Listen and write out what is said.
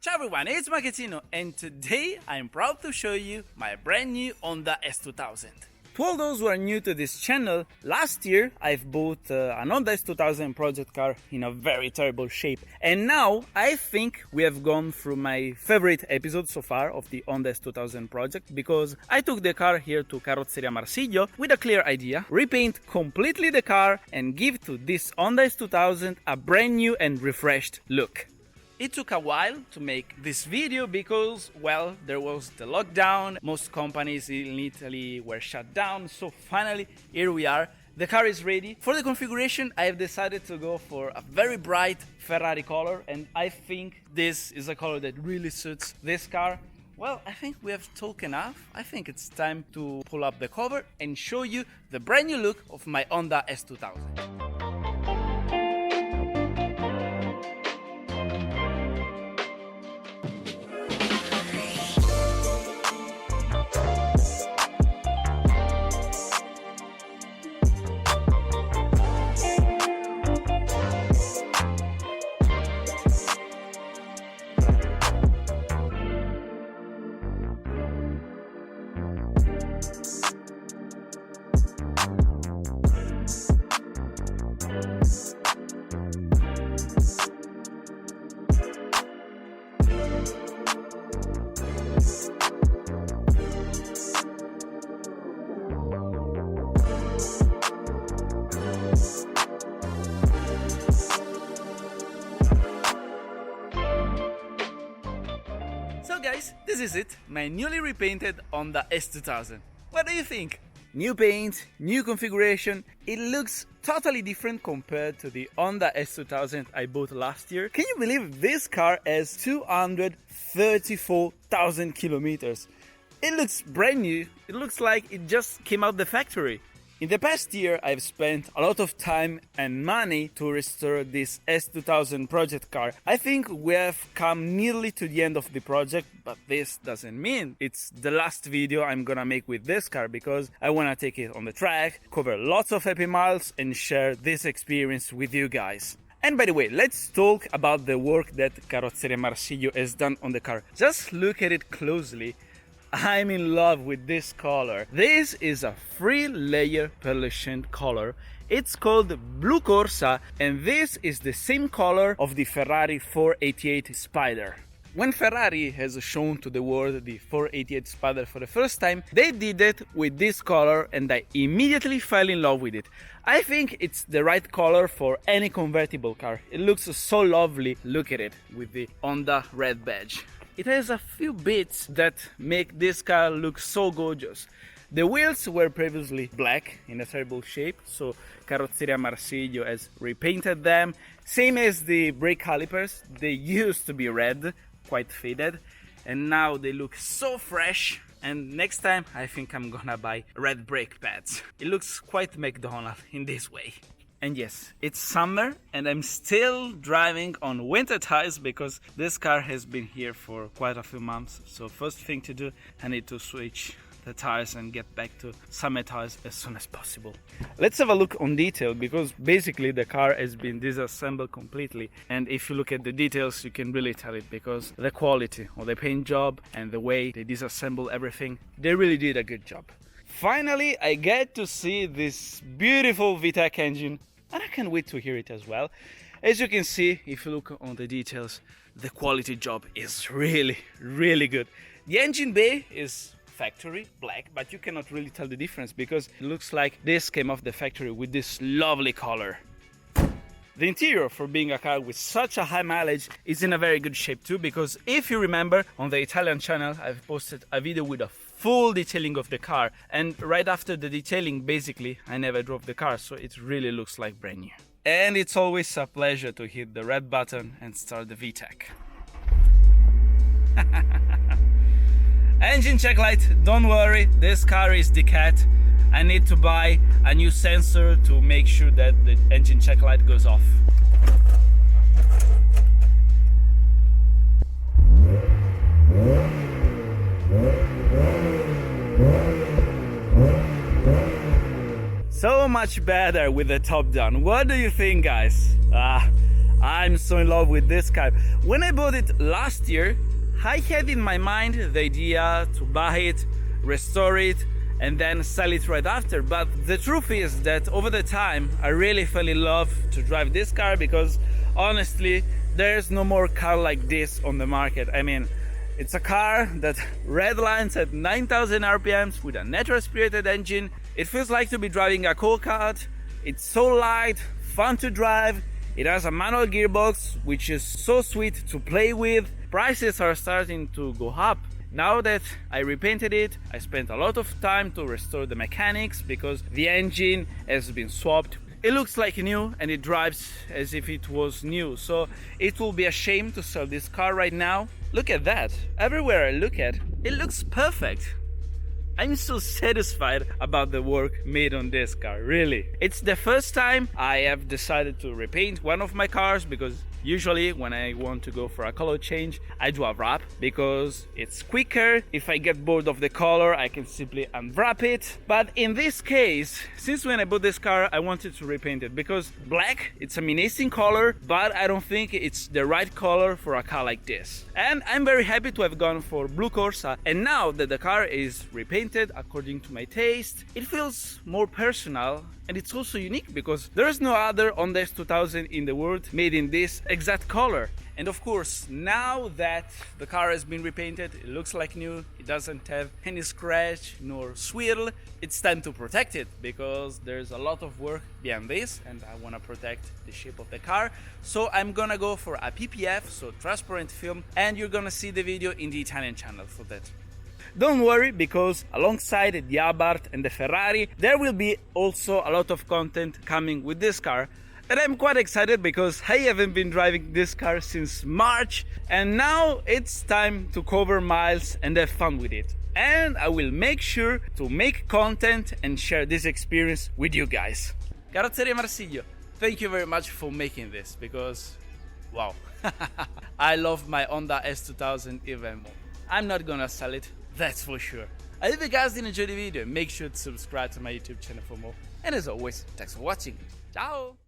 Ciao everyone, it's Machettino and today I'm proud to show you my brand new Honda S2000. To all those who are new to this channel, last year I've bought an Honda S2000 project car in a very terrible shape, and now I think we have gone through my favorite episode so far of the Honda S2000 project, because I took the car here to Carrozzeria Marsiglio with a clear idea: repaint completely the car and give to this Honda S2000 a brand new and refreshed look. It took a while to make this video because, well, there was the lockdown, most companies in Italy were shut down, so finally here we are. The car is ready. For the configuration, I have decided to go for a very bright Ferrari color, and I think this is a color that really suits this car. Well, I think we have talked enough. I think it's time to pull up the cover and show you the brand new look of my Honda S2000. So guys, this is it, my newly repainted Honda S2000. What do you think? New paint, new configuration, it looks totally different compared to the Honda S2000 I bought last year. Can you believe this car has 234,000 kilometers? It looks brand new, it looks like it just came out the factory. In the past year, I've spent a lot of time and money to restore this S2000 project car. I think we have come nearly to the end of the project, but this doesn't mean it's the last video I'm gonna make with this car, because I wanna take it on the track, cover lots of happy miles, and share this experience with you guys. And by the way, let's talk about the work that Carrozzeria Marsiglio has done on the car. Just look at it closely. I'm in love with this color. This is a 3-layer pearlescent color. It's called Blue Corsa, and this is the same color of the Ferrari 488 Spider. When Ferrari has shown to the world the 488 Spider for the first time, they did it with this color, and I immediately fell in love with it. I think it's the right color for any convertible car. It looks so lovely. Look at it with the Honda red badge. It has a few bits that make this car look so gorgeous. The wheels were previously black in a terrible shape, so Carrozzeria Marsiglio has repainted them. Same as the brake calipers, they used to be red, quite faded, and now they look so fresh. And next time I think I'm gonna buy red brake pads. It looks quite McDonald's in this way. And yes, it's summer and I'm still driving on winter tires because this car has been here for quite a few months. So first thing to do, I need to switch the tires and get back to summer tires as soon as possible. Let's have a look on detail, because basically the car has been disassembled completely. And if you look at the details, you can really tell it, because the quality of the paint job and the way they disassemble everything, they really did a good job. Finally, I get to see this beautiful VTEC engine, and I can't wait to hear it as well. As you can see, if you look on the details, the quality job is really, really good. The engine bay is factory black, but you cannot really tell the difference because it looks like this came off the factory with this lovely color. The interior, for being a car with such a high mileage, is in a very good shape too, because if you remember, on the Italian channel I've posted a video with a full detailing of the car, and right after the detailing basically I never drove the car, so it really looks like brand new. And it's always a pleasure to hit the red button and start the VTEC. Engine check light, don't worry, this car is the cat. I need to buy a new sensor to make sure that the engine check light goes off. So much better with the top down. What do you think, guys? I'm so in love with this car. When I bought it last year, I had in my mind the idea to buy it, restore it, and then sell it right after. But the truth is that over the time, I really fell in love to drive this car because honestly, there's no more car like this on the market. I mean, it's a car that redlines at 9,000 RPMs with a natural aspirated engine. It feels like to be driving a go-kart. It's so light, fun to drive. It has a manual gearbox, which is so sweet to play with. Prices are starting to go up. Now that I repainted it, I spent a lot of time to restore the mechanics because the engine has been swapped. It looks like new and it drives as if it was new. So it will be a shame to sell this car right now. Look at that. Everywhere I look at, it looks perfect. I'm so satisfied about the work made on this car, really. It's the first time I have decided to repaint one of my cars because usually when I want to go for a color change, I do a wrap because it's quicker. If I get bored of the color, I can simply unwrap it. But in this case, since when I bought this car, I wanted to repaint it because black, it's an amazing color, but I don't think it's the right color for a car like this. And I'm very happy to have gone for blue Corsa. And now that the car is repainted according to my taste, it feels more personal. And it's also unique because there is no other Honda S2000 in the world made in this exact color. And of course, now that the car has been repainted, it looks like new, it doesn't have any scratch nor swirl, it's time to protect it because there's a lot of work behind this and I want to protect the shape of the car. So I'm gonna go for a PPF, so transparent film, and you're gonna see the video in the Italian channel for that. Don't worry, because alongside the Abarth and the Ferrari, there will be also a lot of content coming with this car. And I'm quite excited because I haven't been driving this car since March, and now it's time to cover miles and have fun with it. And I will make sure to make content and share this experience with you guys. Carrozzeria Marsiglio, thank you very much for making this because, wow, I love my Honda S2000 even more. I'm not gonna sell it, that's for sure. I hope you guys did enjoy the video. Make sure to subscribe to my YouTube channel for more. And as always, thanks for watching. Ciao!